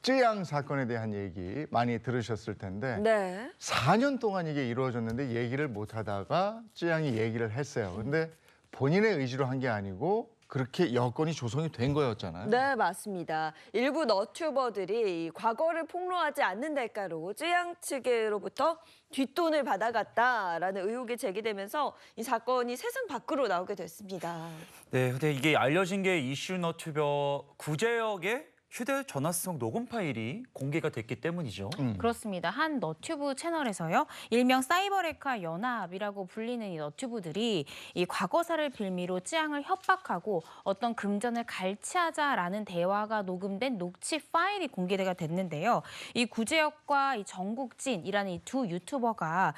쯔양 사건에 대한 얘기 많이 들으셨을 텐데 네. 4년 동안 이게 이루어졌는데 얘기를 못 하다가 쯔양이 얘기를 했어요. 근데 본인의 의지로 한 게 아니고 그렇게 여건이 조성이 된 거였잖아요. 네, 맞습니다. 일부 너튜버들이 이 과거를 폭로하지 않는 대가로 쯔양 측으로부터 뒷돈을 받아갔다라는 의혹이 제기되면서 이 사건이 세상 밖으로 나오게 됐습니다. 네, 근데 이게 알려진 게 이슈 너튜버 구제혁의 휴대전화 속 녹음 파일이 공개가 됐기 때문이죠. 그렇습니다. 한 너튜브 채널에서요. 일명 사이버레카 연합이라고 불리는 이 너튜브들이 이 과거사를 빌미로 쯔양을 협박하고 어떤 금전을 갈취하자라는 대화가 녹음된 녹취 파일이 공개가 됐는데요. 이 구제혁과 이 정국진이라는 이 두 유튜버가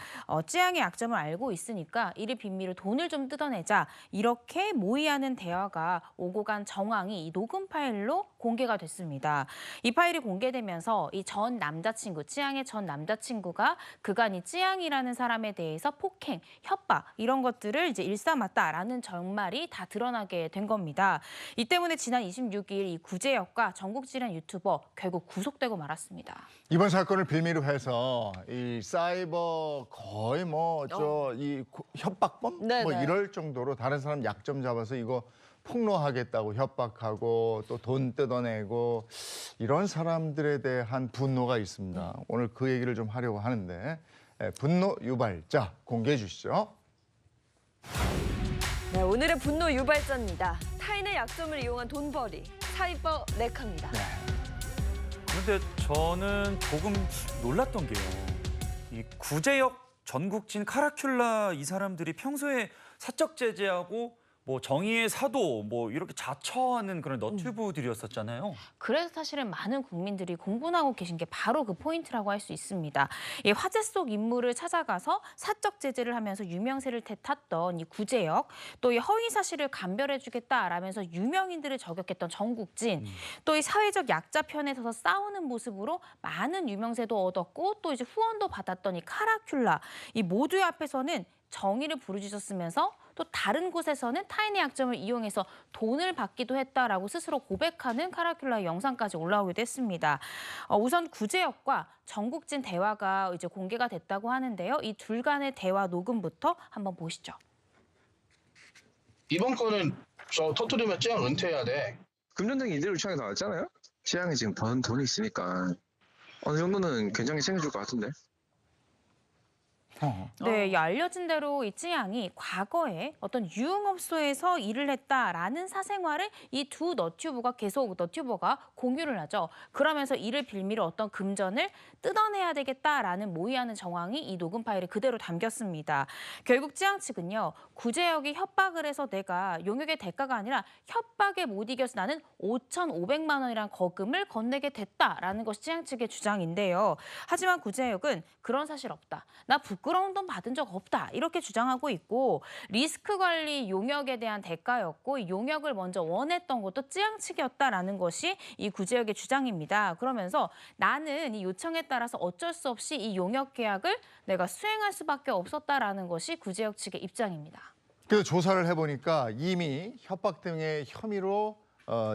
쯔양의 약점을 알고 있으니까 이를 빌미로 돈을 좀 뜯어내자 이렇게 모의하는 대화가 오고 간 정황이 이 녹음 파일로 공개가 됐습니다. 이 파일이 공개되면서 이 전 남자친구, 쯔양의 전 남자친구가 그간 이 쯔양이라는 사람에 대해서 폭행, 협박 이런 것들을 이제 일삼았다라는 정말이 다 드러나게 된 겁니다. 이 때문에 지난 26일 이 구제혁과 정국진이라는 유튜버 결국 구속되고 말았습니다. 이번 사건을 빌미로 해서 이 사이버 거의 이 협박범 네네. 뭐 이럴 정도로 다른 사람 약점 잡아서 이거 폭로하겠다고 협박하고 또 돈 뜯어내고 이런 사람들에 대한 분노가 있습니다. 오늘 그 얘기를 좀 하려고 하는데 분노 유발자 공개해 주시죠. 네, 오늘의 분노 유발자입니다. 타인의 약점을 이용한 돈벌이, 사이버 레카입니다. 그런데 저는 조금 놀랐던 게요. 이 구제혁, 전국진, 카라큘라 이 사람들이 평소에 사적 제재하고 뭐 정의의 사도 뭐 이렇게 자처하는 그런 너튜브들이었었잖아요. 그래서 사실은 많은 국민들이 공분하고 계신 게 바로 그 포인트라고 할 수 있습니다. 이 화제 속 인물을 찾아가서 사적 제재를 하면서 유명세를 탔던 이 구제혁, 또 이 허위 사실을 감별해주겠다라면서 유명인들을 저격했던 정국진, 또 이 사회적 약자 편에 서서 싸우는 모습으로 많은 유명세도 얻었고 또 이제 후원도 받았던 이 카라큘라, 이 모두의 앞에서는 정의를 부르짖었으면서 또 다른 곳에서는 타인의 약점을 이용해서 돈을 받기도 했다라고 스스로 고백하는 카라큘라의 영상까지 올라오기도 했습니다. 우선 구제혁과 정국진 대화가 이제 공개가 됐다고 하는데요. 이 둘 간의 대화 녹음부터 한번 보시죠. 이번 거는 저 터뜨리면 쯔양 은퇴해야 돼. 금전적인 이득을 취하게 나왔잖아요. 취향이 지금 번 돈이 있으니까 어느 정도는 굉장히 챙겨줄 것 같은데. 네, 이 알려진 대로 이 쯔양이 과거에 어떤 유흥업소에서 일을 했다라는 사생활을 이 두 너튜버가 계속 공유를 하죠. 그러면서 이를 빌미로 어떤 금전을 뜯어내야 되겠다라는 모의하는 정황이 이 녹음 파일에 그대로 담겼습니다. 결국 쯔양 측은요, 구제혁이 협박을 해서 내가 용역의 대가가 아니라 협박에 못 이겨서 나는 5,500만 원이란 거금을 건네게 됐다라는 것이 쯔양 측의 주장인데요. 하지만 구제혁은 그런 사실 없다. 나 부끄러운 돈 받은 적 없다. 이렇게 주장하고 있고 리스크 관리 용역에 대한 대가였고 이 용역을 먼저 원했던 것도 쯔양 측이었다라는 것이 이 구제혁의 주장입니다. 그러면서 나는 이 요청에 따라서 어쩔 수 없이 이 용역 계약을 내가 수행할 수밖에 없었다라는 것이 구제혁 측의 입장입니다. 그래서 조사를 해보니까 이미 협박 등의 혐의로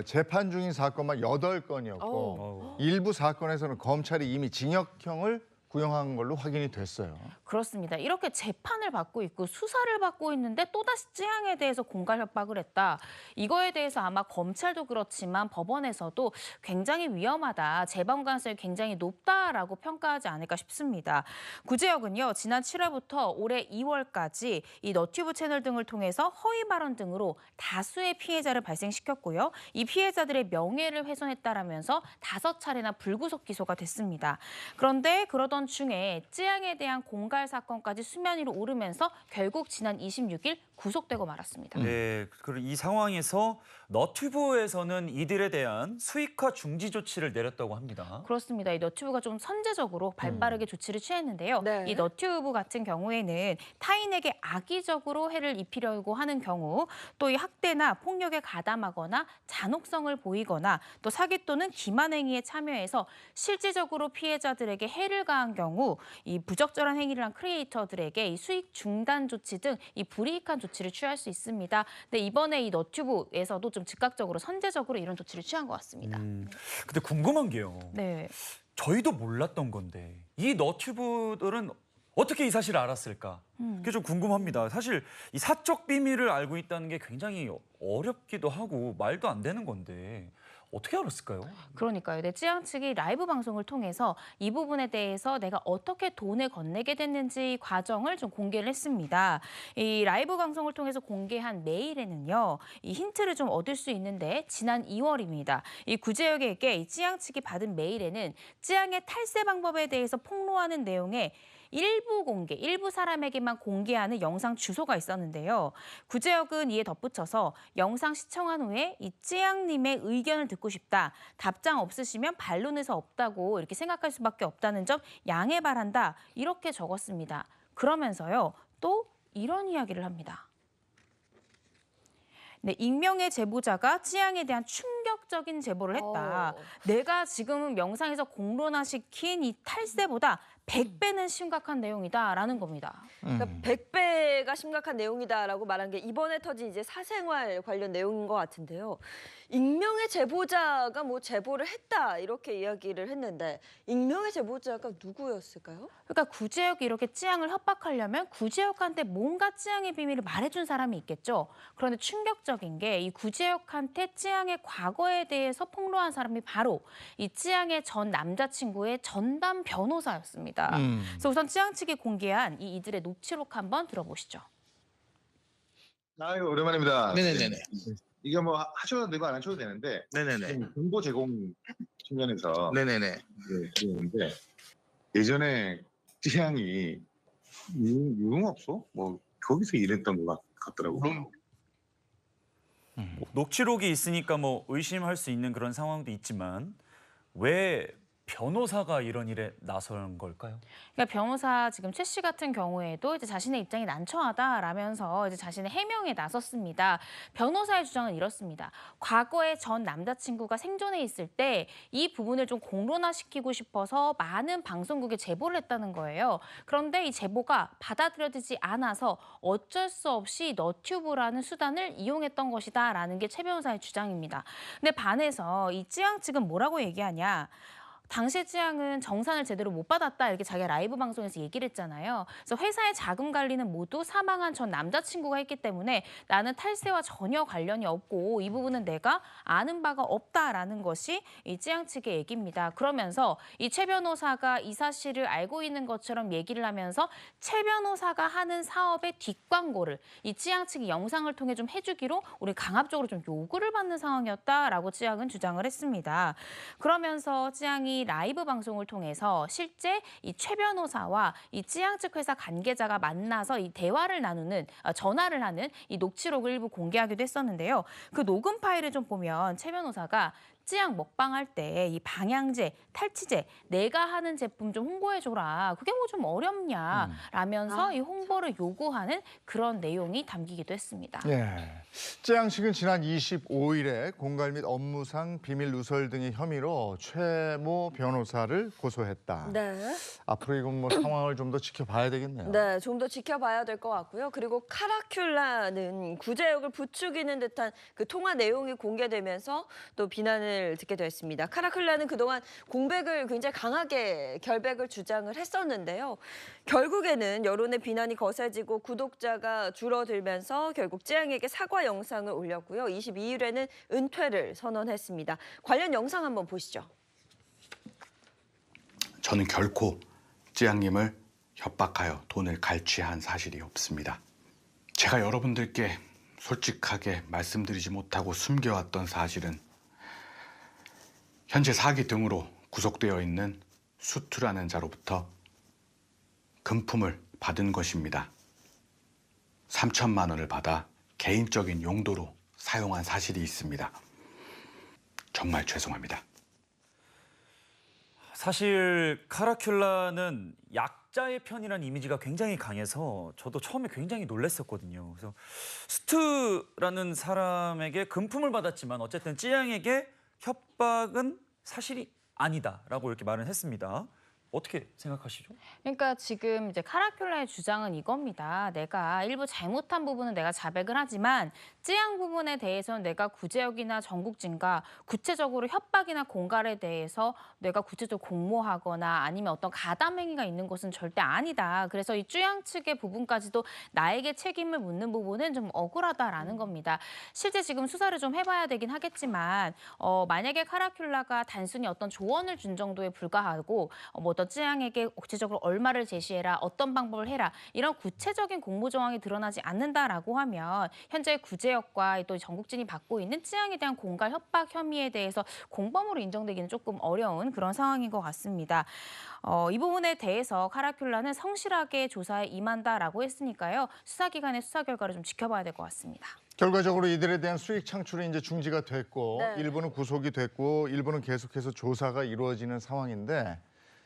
재판 중인 사건만 8건이었고 일부 사건에서는 검찰이 이미 징역형을 구형한 걸로 확인이 됐어요. 그렇습니다. 이렇게 재판을 받고 있고 수사를 받고 있는데 또다시 쯔양에 대해서 공갈 협박을 했다. 이거에 대해서 아마 검찰도 그렇지만 법원에서도 굉장히 위험하다. 재범 가능성이 굉장히 높다라고 평가하지 않을까 싶습니다. 구제혁은요, 지난 7월부터 올해 2월까지 이 너튜브 채널 등을 통해서 허위 발언 등으로 다수의 피해자를 발생시켰고요. 이 피해자들의 명예를 훼손했다라면서 5차례나 불구속 기소가 됐습니다. 그런데 그러던 중에 쯔양에 대한 공갈 사건까지 수면 위로 오르면서 결국 지난 26일 구속되고 말았습니다. 네, 그리고 이 상황에서 너튜브에서는 이들에 대한 수익화 중지 조치를 내렸다고 합니다. 그렇습니다. 이 너튜브가 좀 선제적으로 발빠르게 조치를 취했는데요. 네. 이 너튜브 같은 경우에는 타인에게 악의적으로 해를 입히려고 하는 경우, 또 이 학대나 폭력에 가담하거나 잔혹성을 보이거나 또 사기 또는 기만 행위에 참여해서 실질적으로 피해자들에게 해를 가한 경우 이 부적절한 행위를 한 크리에이터들에게 이 수익 중단 조치 등 이 불이익한 조치를 취할 수 있습니다. 근데 이번에 이 너튜브에서도 좀 즉각적으로 선제적으로 이런 조치를 취한 것 같습니다. 근데 궁금한 게요. 네. 저희도 몰랐던 건데 이 너튜브들은 어떻게 이 사실을 알았을까? 그게 좀 궁금합니다. 사실 이 사적 비밀을 알고 있다는 게 굉장히 어렵기도 하고 말도 안 되는 건데 어떻게 알았을까요? 그러니까요. 네, 찌양 측이 라이브 방송을 통해서 이 부분에 대해서 내가 어떻게 돈을 건네게 됐는지 과정을 좀 공개를 했습니다. 이 라이브 방송을 통해서 공개한 메일에는요, 이 힌트를 좀 얻을 수 있는데 지난 2월입니다. 이 구제역에게 이 찌양 측이 받은 메일에는 찌양의 탈세 방법에 대해서 폭로하는 내용의 일부 사람에게만 공개하는 영상 주소가 있었는데요. 구제역은 이에 덧붙여서 영상 시청한 후에 이 찌양님의 의견을 듣고 싶다. 답장 없으시면 반론에서 없다고 이렇게 생각할 수밖에 없다는 점 양해 바란다. 이렇게 적었습니다. 그러면서요. 또 이런 이야기를 합니다. 네, 익명의 제보자가 찌양에 대한 충격적인 제보를 했다. 내가 지금 영상에서 공론화시킨 이 탈세보다 100배는 심각한 내용이다라는 겁니다. 그러니까 100배가 심각한 내용이다라고 말한 게 이번에 터진 이제 사생활 관련 내용인 것 같은데요. 익명의 제보자가 뭐 제보를 했다 이렇게 이야기를 했는데 익명의 제보자가 누구였을까요? 그러니까 구제역이 이렇게 찌양을 협박하려면 구제역한테 뭔가 찌양의 비밀을 말해준 사람이 있겠죠. 그런데 충격적인 게 이 구제역한테 찌양의 과거에 대해서 폭로한 사람이 바로 이 찌양의 전 남자친구의 전담 변호사였습니다. 그래서 우선 찌양 측이 공개한 이들의 녹취록 한번 들어보시죠. 아유, 오랜만입니다. 네네네네. 이게 뭐 하셔도 되고 안 하셔도 되는데 네네네. 지금 정보 제공 측면에서 네네네. 드리는데 예전에 찌양이 유흥업소 뭐 거기서 일했던 것 같더라고요. 녹취록이 있으니까 뭐 의심할 수 있는 그런 상황도 있지만 왜 변호사가 이런 일에 나선 걸까요? 그러니까 변호사 지금 최 씨 같은 경우에도 이제 자신의 입장이 난처하다라면서 이제 자신의 해명에 나섰습니다. 변호사의 주장은 이렇습니다. 과거에 전 남자친구가 생존해 있을 때 이 부분을 좀 공론화시키고 싶어서 많은 방송국에 제보를 했다는 거예요. 그런데 이 제보가 받아들여지지 않아서 어쩔 수 없이 너튜브라는 수단을 이용했던 것이다라는 게 최 변호사의 주장입니다. 근데 반해서 이 찌양 측은 뭐라고 얘기하냐? 당시 찌양은 정산을 제대로 못 받았다 이렇게 자기가 라이브 방송에서 얘기를 했잖아요. 그래서 회사의 자금 관리는 모두 사망한 전 남자친구가 했기 때문에 나는 탈세와 전혀 관련이 없고 이 부분은 내가 아는 바가 없다라는 것이 이 찌양 측의 얘기입니다. 그러면서 이 최 변호사가 이 사실을 알고 있는 것처럼 얘기를 하면서 최 변호사가 하는 사업의 뒷광고를 이 찌양 측이 영상을 통해 좀 해주기로 우리 강압적으로 좀 요구를 받는 상황이었다라고 찌양은 주장을 했습니다. 그러면서 찌양이 라이브 방송을 통해서 실제 이 최 변호사와 이 찌양 측 회사 관계자가 만나서 이 대화를 나누는 전화를 하는 이 녹취록을 일부 공개하기도 했었는데요. 그 녹음 파일을 좀 보면 최 변호사가 찌양 먹방할 때 이 방향제, 탈취제 내가 하는 제품 좀 홍보해줘라. 그게 뭐 좀 어렵냐 라면서 이 홍보를 요구하는 그런 내용이 담기기도 했습니다. 예. 찌양식은 지난 25일에 공갈 및 업무상 비밀 누설 등의 혐의로 최모 변호사를 고소했다. 네. 앞으로 이건 뭐 상황을 좀 더 지켜봐야 되겠네요. 네, 좀 더 지켜봐야 될 것 같고요. 그리고 카라큘라는 구제역을 부추기는 듯한 그 통화 내용이 공개되면서 또 비난을 듣게 됐습니다. 카라큘라는 그동안 공백을 굉장히 강하게 결백을 주장을 했었는데요. 결국에는 여론의 비난이 거세지고 구독자가 줄어들면서 결국 찌양에게 사과 영상을 올렸고요. 22일에는 은퇴를 선언했습니다. 관련 영상 한번 보시죠. 저는 결코 찌양님을 협박하여 돈을 갈취한 사실이 없습니다. 제가 여러분들께 솔직하게 말씀드리지 못하고 숨겨왔던 사실은 현재 사기 등으로 구속되어 있는 수투라는 자로부터 금품을 받은 것입니다. 3천만 원을 받아 개인적인 용도로 사용한 사실이 있습니다. 정말 죄송합니다. 사실 카라큘라는 약자의 편이라는 이미지가 굉장히 강해서 저도 처음에 굉장히 놀랐었거든요. 그래서 스트라는 사람에게 금품을 받았지만 어쨌든 찌양에게 협박은 사실이 아니다라고 이렇게 말을 했습니다. 어떻게 생각하시죠? 그러니까 지금 이제 카라큘라의 주장은 이겁니다. 내가 일부 잘못한 부분은 내가 자백을 하지만 찌양 부분에 대해서는 내가 구제역이나 전국진과 구체적으로 협박이나 공갈에 대해서 내가 구체적으로 공모하거나 아니면 어떤 가담 행위가 있는 것은 절대 아니다. 그래서 이 쯔양 측의 부분까지도 나에게 책임을 묻는 부분은 좀 억울하다라는 겁니다. 실제 지금 수사를 좀 해봐야 되긴 하겠지만 만약에 카라큘라가 단순히 어떤 조언을 준 정도에 불과하고 뭐 어떤 쯔양에게 구체적으로 얼마를 제시해라, 어떤 방법을 해라 이런 구체적인 공모 정황이 드러나지 않는다라고 하면 현재 구제역과 또 전국진이 받고 있는 쯔양에 대한 공갈 협박 혐의에 대해서 공범으로 인정되기는 조금 어려운 그런 상황인 것 같습니다. 이 부분에 대해서 카라큘라는 성실하게 조사에 임한다라고 했으니까요. 수사기관의 수사 결과를 좀 지켜봐야 될 것 같습니다. 결과적으로 이들에 대한 수익 창출이 이제 중지가 됐고 네. 일부는 구속이 됐고 일부는 계속해서 조사가 이루어지는 상황인데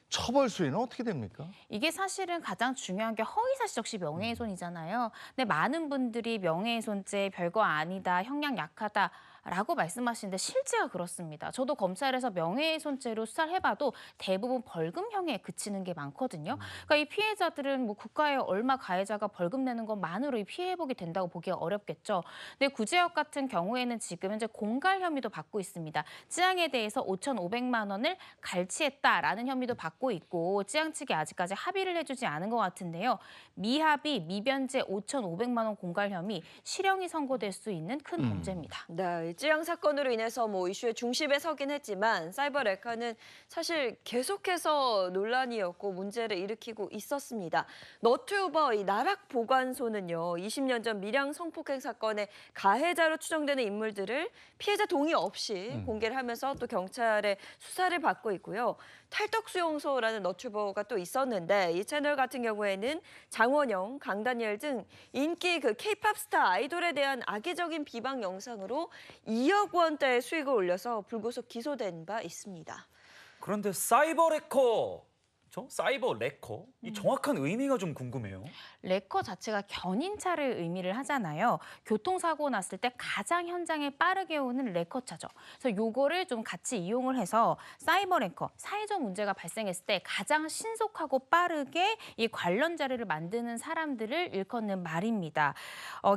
처벌 수위는 어떻게 됩니까? 이게 사실은 가장 중요한 게 허위사실 적시 명예훼손이잖아요. 근데 많은 분들이 명예훼손죄 별거 아니다, 형량 약하다. 라고 말씀하시는데 실제가 그렇습니다. 저도 검찰에서 명예훼손죄로 수사를 해봐도 대부분 벌금형에 그치는 게 많거든요. 그러니까 이 피해자들은 뭐 국가에 얼마 가해자가 벌금 내는 것만으로 이 피해 회복이 된다고 보기가 어렵겠죠. 근데 구제역 같은 경우에는 지금 현재 공갈 혐의도 받고 있습니다. 찌양에 대해서 5,500만 원을 갈취했다라는 혐의도 받고 있고 찌양 측이 아직까지 합의를 해주지 않은 것 같은데요. 미합의, 미변제 5,500만 원 공갈 혐의, 실형이 선고될 수 있는 큰 문제입니다. 네, 찌양 사건으로 인해서 뭐 이슈의 중심에 서긴 했지만 사이버 레카는 사실 계속해서 논란이었고 문제를 일으키고 있었습니다. 너튜버 이 나락 보관소는요, 20년 전 밀양 성폭행 사건의 가해자로 추정되는 인물들을 피해자 동의 없이 공개를 하면서 또 경찰의 수사를 받고 있고요. 탈덕수용소라는 너튜버가 또 있었는데 이 채널 같은 경우에는 장원영, 강다니엘 등 인기 그 K-팝 스타 아이돌에 대한 악의적인 비방 영상으로 2억 원대의 수익을 올려서 불구속 기소된 바 있습니다. 그런데 사이버 레커, 사이버 레커, 이 정확한 의미가 좀 궁금해요. 레커 자체가 견인차를 의미를 하잖아요. 교통사고 났을 때 가장 현장에 빠르게 오는 레커차죠. 그래서 요거를 좀 같이 이용을 해서 사이버 레커, 사회적 문제가 발생했을 때 가장 신속하고 빠르게 이 관련 자료를 만드는 사람들을 일컫는 말입니다.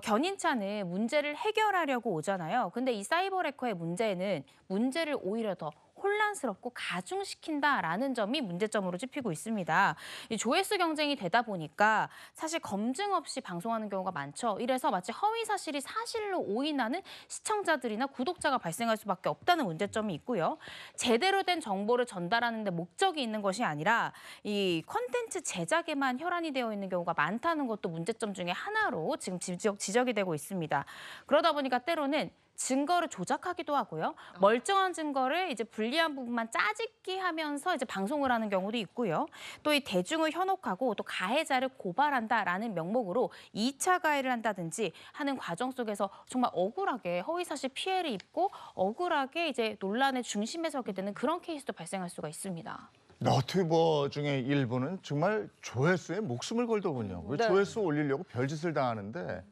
견인차는 문제를 해결하려고 오잖아요. 근데 이 사이버 레커의 문제는 문제를 오히려 더 혼란스럽고 가중시킨다라는 점이 문제점으로 찝히고 있습니다. 이 조회수 경쟁이 되다 보니까 사실 검증 없이 방송하는 경우가 많죠. 이래서 마치 허위 사실이 사실로 오인하는 시청자들이나 구독자가 발생할 수밖에 없다는 문제점이 있고요. 제대로 된 정보를 전달하는 데 목적이 있는 것이 아니라 이 콘텐츠 제작에만 혈안이 되어 있는 경우가 많다는 것도 문제점 중에 하나로 지금 지적이 되고 있습니다. 그러다 보니까 때로는 증거를 조작하기도 하고요. 멀쩡한 증거를 이제 불리한 부분만 짜집기 하면서 이제 방송을 하는 경우도 있고요. 또 이 대중을 현혹하고 또 가해자를 고발한다라는 명목으로 2차 가해를 한다든지 하는 과정 속에서 정말 억울하게 허위사실 피해를 입고 억울하게 이제 논란의 중심에 서게 되는 그런 케이스도 발생할 수가 있습니다. 너튜버 중에 일부는 정말 조회수에 목숨을 걸더군요. 네. 조회수 올리려고 별짓을 다 하는데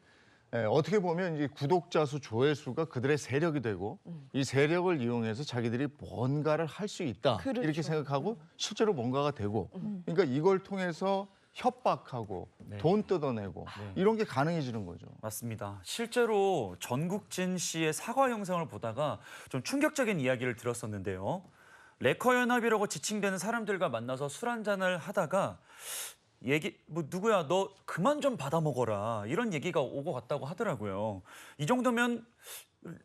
어떻게 보면 이제 구독자 수, 조회수가 그들의 세력이 되고 이 세력을 이용해서 자기들이 뭔가를 할 수 있다 그렇죠. 이렇게 생각하고 실제로 뭔가가 되고 그러니까 이걸 통해서 협박하고 네. 돈 뜯어내고 이런 게 가능해지는 거죠. 맞습니다. 실제로 전국진 씨의 사과 영상을 보다가 좀 충격적인 이야기를 들었었는데요. 레커 연합이라고 지칭되는 사람들과 만나서 술 한잔을 하다가 누구야 너 그만 좀 받아 먹어라 이런 얘기가 오고 갔다고 하더라고요. 이 정도면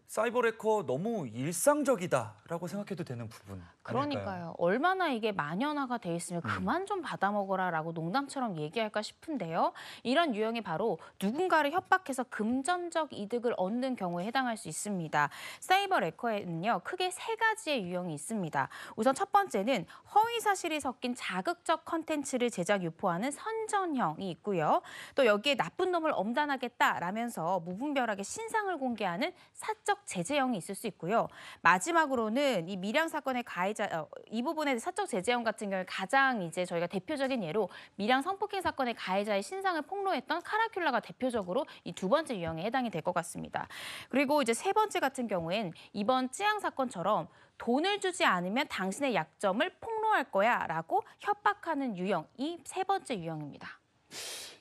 사이버 레커 너무 일상적이다라고 생각해도 되는 부분 아닐까요? 그러니까요. 얼마나 이게 만연화가 돼 있으면 그만 좀 받아먹어라라고 농담처럼 얘기할까 싶은데요. 이런 유형이 바로 누군가를 협박해서 금전적 이득을 얻는 경우에 해당할 수 있습니다. 사이버 레커에는요. 크게 3가지의 유형이 있습니다. 우선 첫 번째는 허위 사실이 섞인 자극적 컨텐츠를 제작 유포하는 선전형이 있고요. 또 여기에 나쁜 놈을 엄단하겠다라면서 무분별하게 신상을 공개하는 사적 제재형이 있을 수 있고요. 마지막으로는 이 밀양 사건의 가해자 이 부분의 사적 제재형 같은 경우에 가장 이제 저희가 대표적인 예로 밀양 성폭행 사건의 가해자의 신상을 폭로했던 카라큘라가 대표적으로 이 2번째 유형에 해당이 될 것 같습니다. 그리고 이제 3번째 같은 경우엔 이번 찌양 사건처럼 돈을 주지 않으면 당신의 약점을 폭로 폭로할 거야라고 협박하는 유형, 이 세 번째 유형입니다.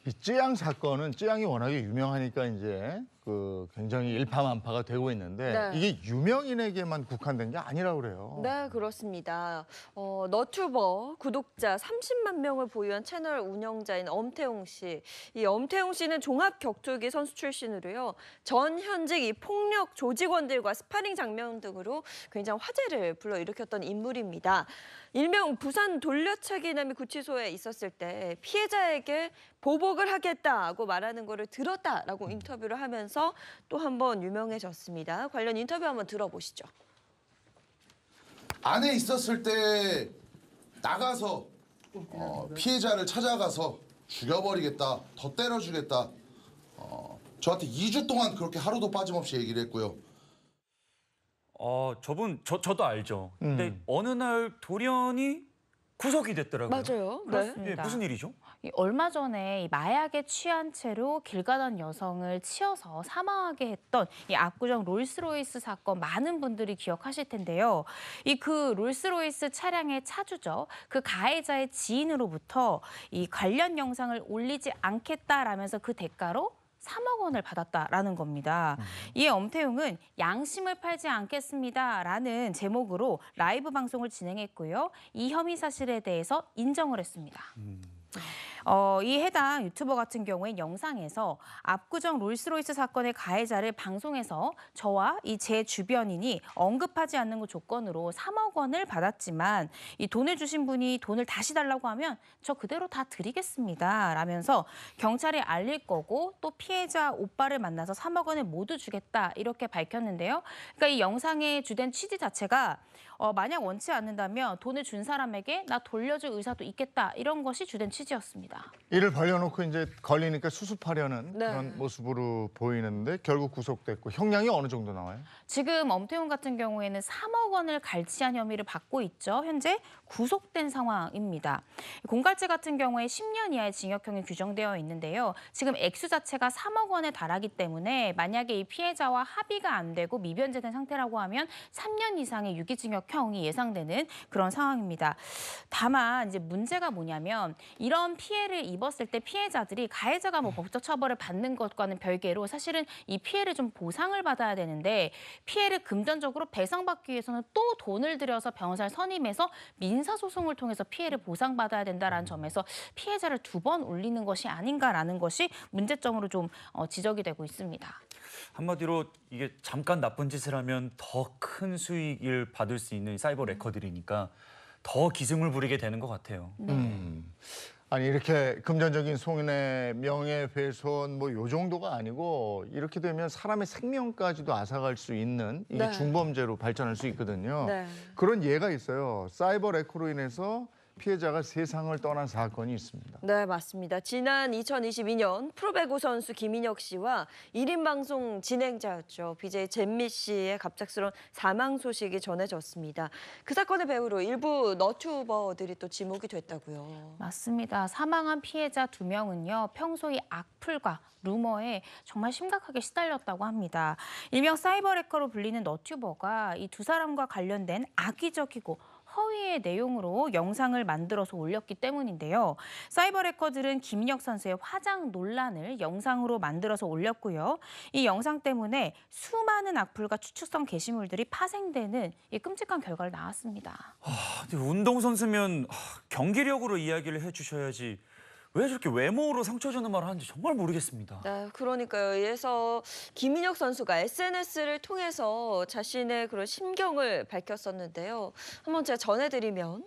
이 쯔양 사건은 쯔양이 워낙에 유명하니까 이제 그 굉장히 일파만파가 되고 있는데 네. 이게 유명인에게만 국한된 게 아니라고 그래요. 네, 그렇습니다. 너튜버 구독자 30만 명을 보유한 채널 운영자인 엄태웅 씨. 이 엄태웅 씨는 종합 격투기 선수 출신으로요. 전 현직 이 폭력 조직원들과 스파링 장면 등으로 굉장히 화제를 불러일으켰던 인물입니다. 일명 부산 돌려차기남이 구치소에 있었을 때 피해자에게 보복을 하겠다고 말하는 거를 들었다라고 인터뷰를 하면서 또 한 번 유명해졌습니다. 관련 인터뷰 한번 들어보시죠. 안에 있었을 때 나가서 피해자를 찾아가서 죽여버리겠다, 더 때려주겠다. 저한테 2주 동안 그렇게 하루도 빠짐없이 얘기를 했고요. 저도 알죠. 근데 어느 날 돌연히 구속이 됐더라고요. 맞아요. 네. 그렇습니다. 무슨 일이죠? 얼마 전에 이 마약에 취한 채로 길 가던 여성을 치어서 사망하게 했던 이 압구정 롤스로이스 사건 많은 분들이 기억하실 텐데요. 이 그 롤스로이스 차량의 차주죠. 그 가해자의 지인으로부터 이 관련 영상을 올리지 않겠다라면서 그 대가로 3억 원을 받았다라는 겁니다. 이에 엄태웅은 양심을 팔지 않겠습니다라는 제목으로 라이브 방송을 진행했고요. 이 혐의 사실에 대해서 인정을 했습니다. 이 해당 유튜버 같은 경우에 영상에서 압구정 롤스로이스 사건의 가해자를 방송에서 저와 이 제 주변인이 언급하지 않는 것 조건으로 3억 원을 받았지만 이 돈을 주신 분이 돈을 다시 달라고 하면 저 그대로 다 드리겠습니다 라면서 경찰에 알릴 거고 또 피해자 오빠를 만나서 3억 원을 모두 주겠다 이렇게 밝혔는데요. 그러니까 이 영상의 주된 취지 자체가 만약 원치 않는다면 돈을 준 사람에게 나 돌려줄 의사도 있겠다 이런 것이 주된 취지였습니다. 이를 벌려놓고 이제 걸리니까 수습하려는 네. 그런 모습으로 보이는데 결국 구속됐고 형량이 어느 정도 나와요? 지금 엄태웅 같은 경우에는 3억 원을 갈취한 혐의를 받고 있죠. 현재 구속된 상황입니다. 공갈죄 같은 경우에 10년 이하의 징역형이 규정되어 있는데요. 지금 액수 자체가 3억 원에 달하기 때문에 만약에 이 피해자와 합의가 안 되고 미변제된 상태라고 하면 3년 이상의 유기징역형이 예상되는 그런 상황입니다. 다만 이제 문제가 뭐냐면 이런 피해를 입었을 때 피해자들이 가해자가 뭐 법적 처벌을 받는 것과는 별개로 사실은 이 피해를 좀 보상을 받아야 되는데 피해를 금전적으로 배상받기 위해서는 또 돈을 들여서 변호사를 선임해서 민사소송을 통해서 피해를 보상받아야 된다는 점에서 피해자를 2번 올리는 것이 아닌가라는 것이 문제점으로 좀 지적이 되고 있습니다. 한마디로 이게 잠깐 나쁜 짓을 하면 더 큰 수익을 받을 수 있는 사이버 레커들이니까 더 기승을 부리게 되는 것 같아요. 아니 이렇게 금전적인 손해, 명예훼손 뭐 요 정도가 아니고 이렇게 되면 사람의 생명까지도 앗아갈 수 있는 이게 네. 중범죄로 발전할 수 있거든요. 네. 그런 예가 있어요. 사이버 레커로 인해서 피해자가 세상을 떠난 사건이 있습니다. 네, 맞습니다. 지난 2022년 프로배구 선수 김인혁 씨와 1인 방송 진행자였죠. BJ 잼미 씨의 갑작스러운 사망 소식이 전해졌습니다. 그 사건의 배우로 일부 너튜버들이 또 지목이 됐다고요. 맞습니다. 사망한 피해자 2명은요. 평소에 악플과 루머에 정말 심각하게 시달렸다고 합니다. 일명 사이버 레커로 불리는 너튜버가 이 두 사람과 관련된 악의적이고 허위의 내용으로 영상을 만들어서 올렸기 때문인데요. 사이버 레커들은 김인혁 선수의 화장 논란을 영상으로 만들어서 올렸고요. 이 영상 때문에 수많은 악플과 추측성 게시물들이 파생되는 이 끔찍한 결과를 낳았습니다. 근데 운동선수면 경기력으로 이야기를 해주셔야지 왜 저렇게 외모로 상처 주는 말을 하는지 정말 모르겠습니다. 네, 그러니까요. 이래서 김인혁 선수가 SNS를 통해서 자신의 그런 심경을 밝혔었는데요. 한번 제가 전해드리면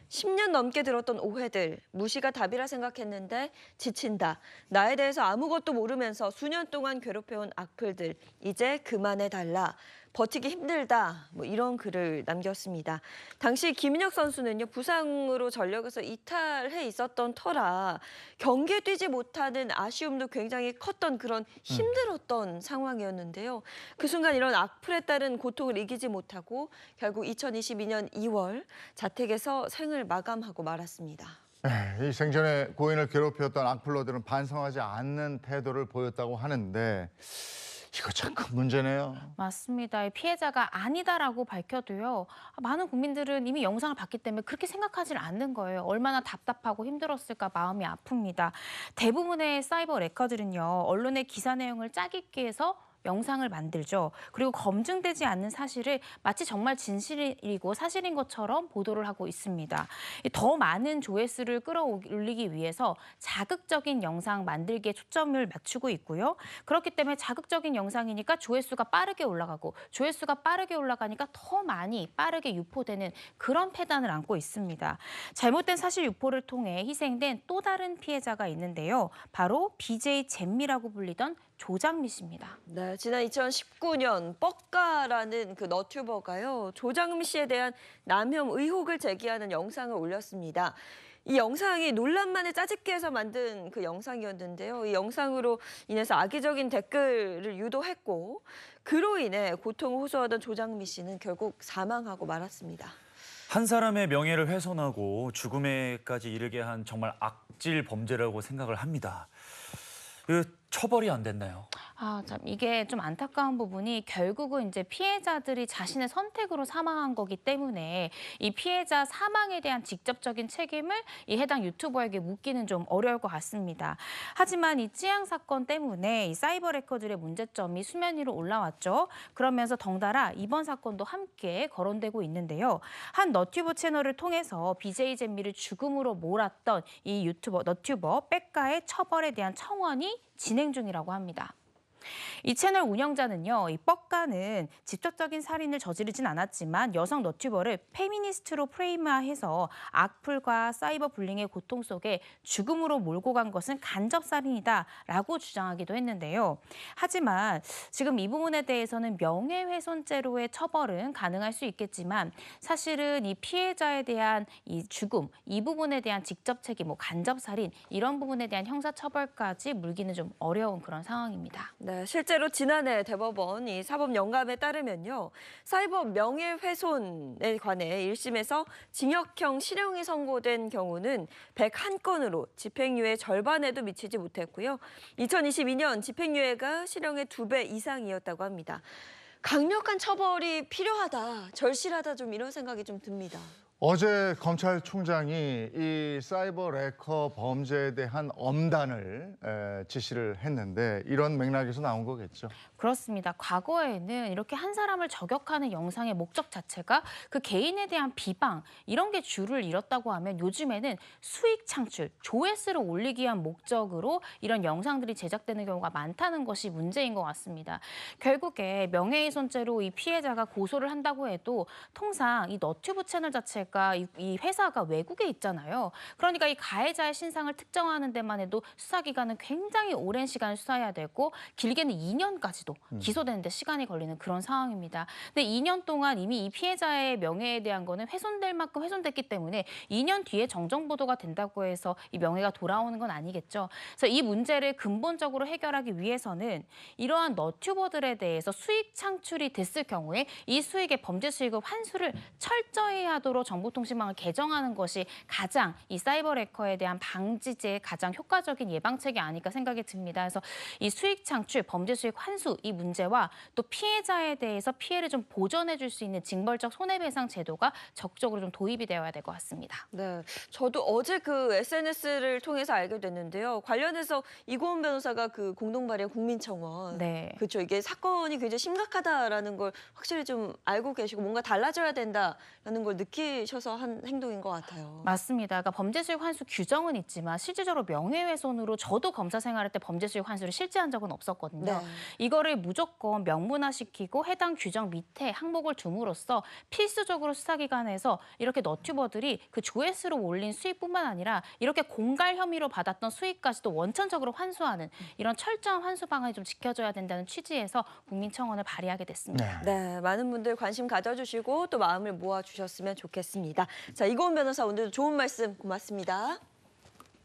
10년 넘게 들었던 오해들, 무시가 답이라 생각했는데 지친다. 나에 대해서 아무것도 모르면서 수년 동안 괴롭혀온 악플들, 이제 그만해달라. 버티기 힘들다. 뭐 이런 글을 남겼습니다. 당시 김인혁 선수는요. 부상으로 전력에서 이탈해 있었던 터라 경기에 뛰지 못하는 아쉬움도 굉장히 컸던 그런 힘들었던 상황이었는데요. 그 순간 이런 악플에 따른 고통을 이기지 못하고 결국 2022년 2월 자택에서 생을 마감하고 말았습니다. 이 생전에 고인을 괴롭혔던 악플러들은 반성하지 않는 태도를 보였다고 하는데 이거 참 큰 문제네요. 맞습니다. 피해자가 아니다라고 밝혀도요. 많은 국민들은 이미 영상을 봤기 때문에 그렇게 생각하지 않는 거예요. 얼마나 답답하고 힘들었을까 마음이 아픕니다. 대부분의 사이버 레커들은요. 언론의 기사 내용을 짜깁기 위해서 영상을 만들죠. 그리고 검증되지 않는 사실을 마치 정말 진실이고 사실인 것처럼 보도를 하고 있습니다. 더 많은 조회수를 끌어올리기 위해서 자극적인 영상 만들기에 초점을 맞추고 있고요. 그렇기 때문에 자극적인 영상이니까 조회수가 빠르게 올라가고 조회수가 빠르게 올라가니까 더 많이 빠르게 유포되는 그런 패단을 안고 있습니다. 잘못된 사실 유포를 통해 희생된 또 다른 피해자가 있는데요. 바로 BJ 잼미라고 불리던 조장미 씨입니다. 네, 지난 2019년 뻑가라는 그 너튜버가요. 조장미 씨에 대한 남용 의혹을 제기하는 영상을 올렸습니다. 이 영상이 논란만을 짜집기해서 만든 그 영상이었는데요. 이 영상으로 인해서 악의적인 댓글을 유도했고 그로 인해 고통을 호소하던 조장미 씨는 결국 사망하고 말았습니다. 한 사람의 명예를 훼손하고 죽음에까지 이르게 한 정말 악질 범죄라고 생각을 합니다. 처벌이 안 됐나요? 참 이게 좀 안타까운 부분이 결국은 이제 피해자들이 자신의 선택으로 사망한 거기 때문에 이 피해자 사망에 대한 직접적인 책임을 이 해당 유튜버에게 묻기는 좀 어려울 것 같습니다. 하지만 이 찌양 사건 때문에 이 사이버 레커들의 문제점이 수면 위로 올라왔죠. 그러면서 덩달아 이번 사건도 함께 거론되고 있는데요. 한 너튜브 채널을 통해서 BJ 잼미를 죽음으로 몰았던 이 너튜버 빽가의 처벌에 대한 청원이 진행 중이라고 합니다. 이 채널 운영자는요, 이 뻑가는 직접적인 살인을 저지르진 않았지만 여성 너튜버를 페미니스트로 프레임화해서 악플과 사이버 불링의 고통 속에 죽음으로 몰고 간 것은 간접살인이다라고 주장하기도 했는데요. 하지만 지금 이 부분에 대해서는 명예훼손죄로의 처벌은 가능할 수 있겠지만 사실은 이 피해자에 대한 이 죽음, 이 부분에 대한 직접 책임, 간접살인 이런 부분에 대한 형사처벌까지 물기는 좀 어려운 그런 상황입니다. 네, 실제로 지난해 대법원 이 사법 영감에 따르면요. 사이버 명예훼손에 관해 1심에서 징역형 실형이 선고된 경우는 101건으로 집행유예 절반에도 미치지 못했고요. 2022년 집행유예가 실형의 2배 이상이었다고 합니다. 강력한 처벌이 필요하다, 절실하다 좀 이런 생각이 좀 듭니다. 어제 검찰총장이 이 사이버 레커 범죄에 대한 엄단을 지시를 했는데 이런 맥락에서 나온 거겠죠. 그렇습니다. 과거에는 이렇게 한 사람을 저격하는 영상의 목적 자체가 그 개인에 대한 비방 이런 게 주를 이뤘다고 하면 요즘에는 수익 창출, 조회수를 올리기 위한 목적으로 이런 영상들이 제작되는 경우가 많다는 것이 문제인 것 같습니다. 결국에 명예훼손죄로 이 피해자가 고소를 한다고 해도 통상 이 너튜브 채널 자체가 이 회사가 외국에 있잖아요. 그러니까 이 가해자의 신상을 특정하는 데만 해도 수사기간은 굉장히 오랜 시간을 수사해야 되고 길게는 2년까지도 기소되는 데 시간이 걸리는 그런 상황입니다. 근데 2년 동안 이미 이 피해자의 명예에 대한 거는 훼손될 만큼 훼손됐기 때문에 2년 뒤에 정정 보도가 된다고 해서 이 명예가 돌아오는 건 아니겠죠. 그래서 이 문제를 근본적으로 해결하기 위해서는 이러한 너튜버들에 대해서 수익 창출이 됐을 경우에 이 수익의 범죄 수익을 환수를 철저히 하도록 정보통신망을 개정하는 것이 가장 이 사이버 레커에 대한 방지제의 가장 효과적인 예방책이 아닐까 생각이 듭니다. 그래서 이 수익 창출, 범죄 수익 환수 이 문제와 또 피해자에 대해서 피해를 좀 보전해 줄 수 있는 징벌적 손해배상 제도가 적극적으로 좀 도입이 되어야 될 것 같습니다. 네, 저도 어제 그 SNS를 통해서 알게 됐는데요. 관련해서 이고은 변호사가 그 공동 발의한 국민청원, 네. 그렇죠. 이게 사건이 굉장히 심각하다라는 걸 확실히 좀 알고 계시고 뭔가 달라져야 된다라는 걸 느끼셔서 한 행동인 것 같아요. 맞습니다. 그러니까 범죄 수익 환수 규정은 있지만 실질적으로 명예훼손으로 저도 검사 생활할 때 범죄 수익 환수를 실제한 적은 없었거든요. 네. 이거를 무조건 명문화시키고 해당 규정 밑에 항목을 둠으로써 필수적으로 수사기관에서 이렇게 너튜버들이 그 조회수로 올린 수익뿐만 아니라 이렇게 공갈 혐의로 받았던 수익까지도 원천적으로 환수하는 이런 철저한 환수 방안이 좀 지켜져야 된다는 취지에서 국민청원을 발의하게 됐습니다. 네, 많은 분들 관심 가져주시고 또 마음을 모아주셨으면 좋겠습니다. 자, 이고은 변호사 오늘도 좋은 말씀 고맙습니다.